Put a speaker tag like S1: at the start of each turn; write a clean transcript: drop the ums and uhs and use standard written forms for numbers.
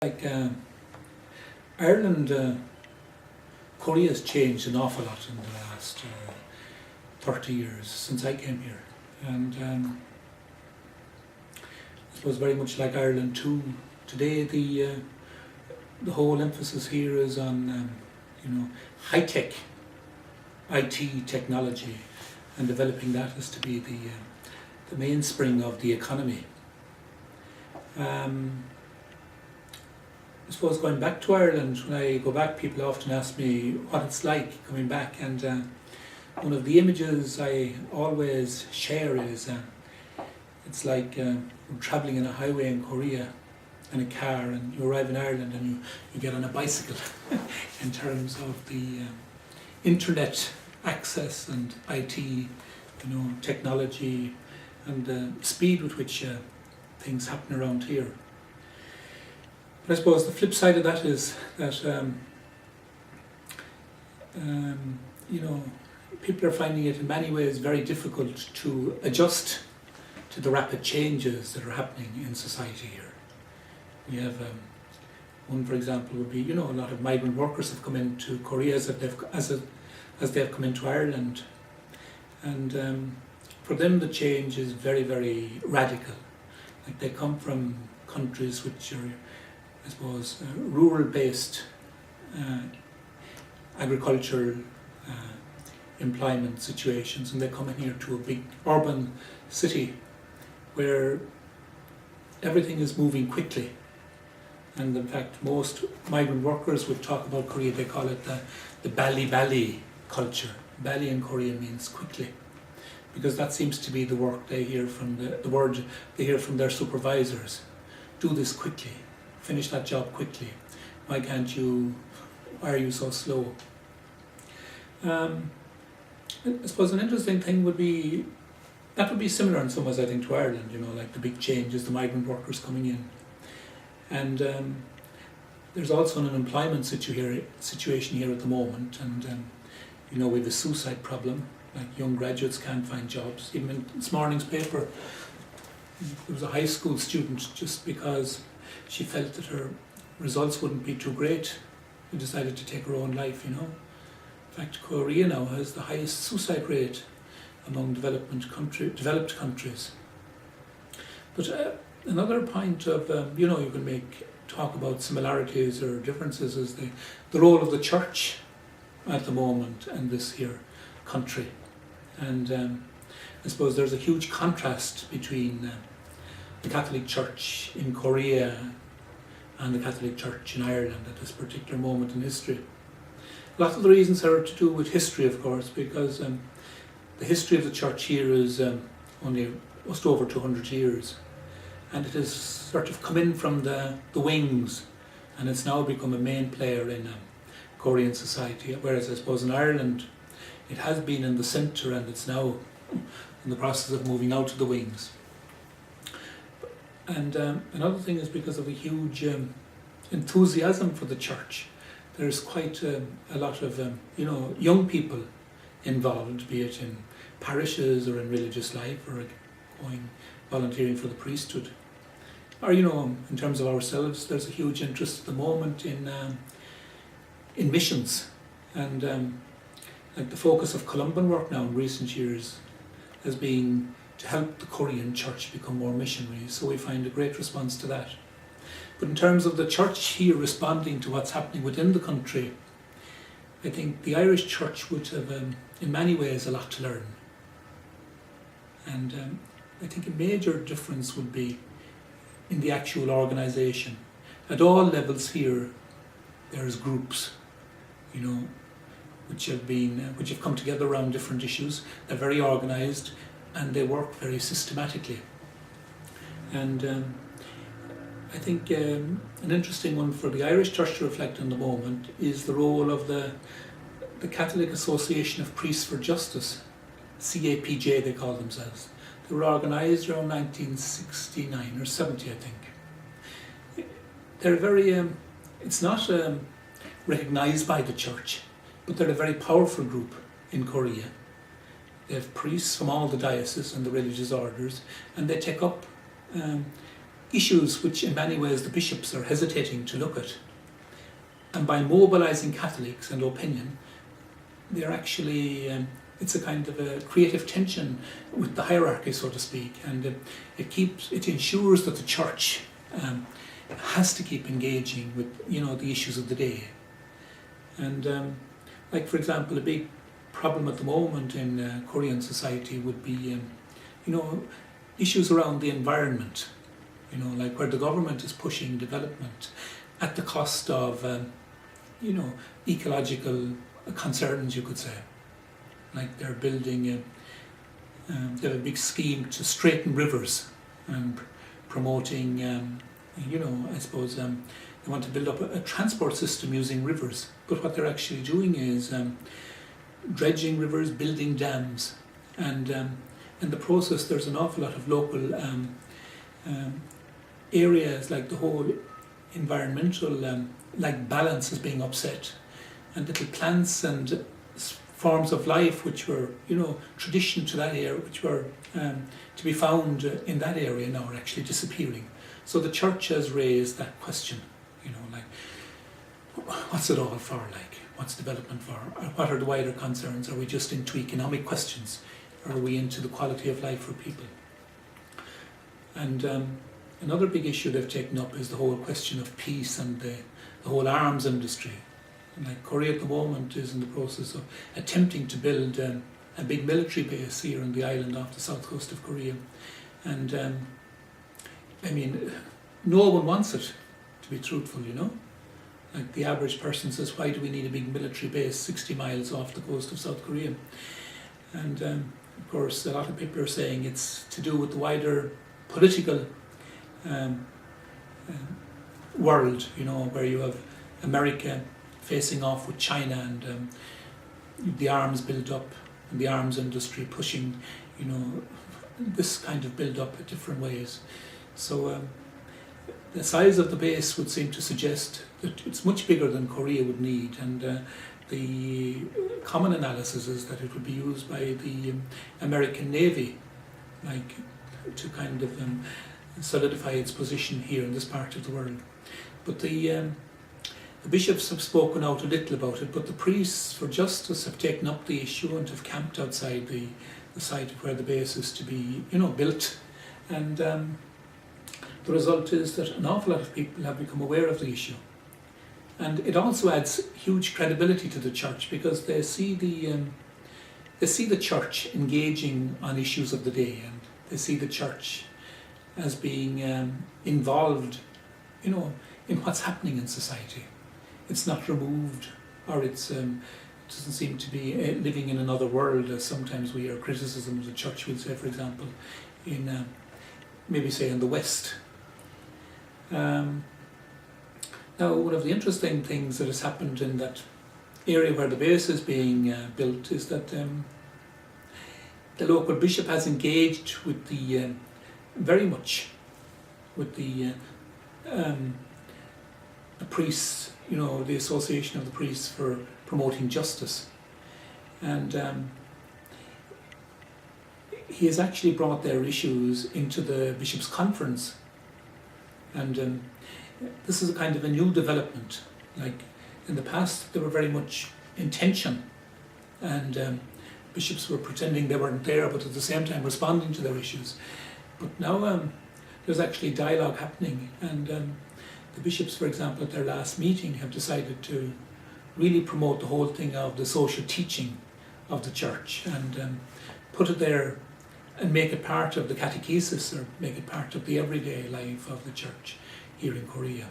S1: Like Ireland, Korea has changed an awful lot in the last 30 years since I came here. And I suppose very much like Ireland too, today the whole emphasis here is on high-tech IT technology, and developing that is to be the mainspring of the economy. I suppose going back to Ireland, when I go back, people often ask me what it's like coming back, and one of the images I always share is it's like we're travelling in a highway in Korea in a car, and you arrive in Ireland and you get on a bicycle in terms of the internet access and IT, technology, and the speed with which things happen around here. But I suppose the flip side of that is that people are finding it in many ways very difficult to adjust to the rapid changes that are happening in society here. We have one, for example, would be a lot of migrant workers have come into Korea as they've come into Ireland, and for them the change is very, very radical. Like they come from countries which are, I suppose, rural-based agricultural employment situations, and they come in here to a big urban city where everything is moving quickly. And in fact, most migrant workers would talk about Korea, they call it the bali culture. Bali in Korean means quickly, because that seems to be the work they hear from the word they hear from their supervisors. Do this quickly. Finish that job quickly. Why are you so slow? I suppose an interesting thing would be, that would be similar in some ways I think to Ireland, like the big changes, the migrant workers coming in. And there's also an employment situation here at the moment, and we have a suicide problem, like young graduates can't find jobs. Even in this morning's paper, there was a high school student, just because she felt that her results wouldn't be too great, who decided to take her own life, In fact, Korea now has the highest suicide rate among developed countries. But another point of, you can talk about similarities or differences is the role of the church at the moment in this here country. And I suppose there's a huge contrast between the Catholic Church in Korea and the Catholic Church in Ireland at this particular moment in history. A lot of the reasons are to do with history, of course, because the history of the Church here is only just over 200 years, and it has sort of come in from the wings, and it's now become a main player in Korean society, whereas I suppose in Ireland it has been in the centre, and it's now in the process of moving out of the wings. And another thing is because of a huge enthusiasm for the church. There's quite a lot of young people involved, be it in parishes or in religious life, or volunteering for the priesthood. Or in terms of ourselves, there's a huge interest at the moment in missions, and like the focus of Columban work now in recent years has been to help the Korean church become more missionary, so we find a great response to that. But in terms of the church here responding to what's happening within the country, I think the Irish church would have, in many ways, a lot to learn. And I think a major difference would be in the actual organisation. At all levels here, there's groups, which have come together around different issues. They're very organised, and they work very systematically. And I think an interesting one for the Irish Church to reflect on the moment is the role of the Catholic Association of Priests for Justice, CAPJ they call themselves. They were organised around 1969 or 70, I think. They're very, it's not recognised by the Church, but they're a very powerful group in Korea. They have priests from all the dioceses and the religious orders, and they take up issues which in many ways the bishops are hesitating to look at. And by mobilising Catholics and opinion, they're actually, it's a kind of a creative tension with the hierarchy, so to speak, and it ensures that the church has to keep engaging with, the issues of the day. And like, for example, a big problem at the moment in Korean society would be, issues around the environment, like where the government is pushing development at the cost of, ecological concerns, you could say. Like they're building, they have a big scheme to straighten rivers and promoting, I suppose they want to build up a transport system using rivers. But what they're actually doing is dredging rivers, building dams, and in the process there's an awful lot of local areas, like the whole environmental balance is being upset, and little plants and forms of life which were tradition to that area, which were to be found in that area now, are actually disappearing. So the church has raised that question, what's it all for, what's development for, or what are the wider concerns? Are we just into economic questions, or are we into the quality of life for people? And another big issue they've taken up is the whole question of peace and the whole arms industry. And like Korea at the moment is in the process of attempting to build a big military base here on the island off the south coast of Korea. And no one wants it, to be truthful, Like the average person says, why do we need a big military base 60 miles off the coast of South Korea? And of course, a lot of people are saying it's to do with the wider political world, where you have America facing off with China, and the arms build up and the arms industry pushing, this kind of build up in different ways. So the size of the base would seem to suggest that it's much bigger than Korea would need, and the common analysis is that it would be used by the American Navy, to kind of solidify its position here in this part of the world. But the bishops have spoken out a little about it, but the priests for justice have taken up the issue and have camped outside the site where the base is to be, built. And the result is that an awful lot of people have become aware of the issue. And it also adds huge credibility to the church, because they see the church engaging on issues of the day, and they see the church as being involved, in what's happening in society. It's not removed, or it doesn't seem to be living in another world, as sometimes we hear criticism of the church, we'll say, for example, in maybe say in the West. Now, one of the interesting things that has happened in that area where the base is being built is that the local bishop has engaged with the very much with the priests, the Association of the Priests for Promoting Justice, and he has actually brought their issues into the bishops' conference, and this is a kind of a new development. Like in the past, they were very much in tension, and bishops were pretending they weren't there, but at the same time responding to their issues. But now there's actually dialogue happening, and the bishops, for example, at their last meeting have decided to really promote the whole thing of the social teaching of the church, and put it there and make it part of the catechesis, or make it part of the everyday life of the church here in Korea.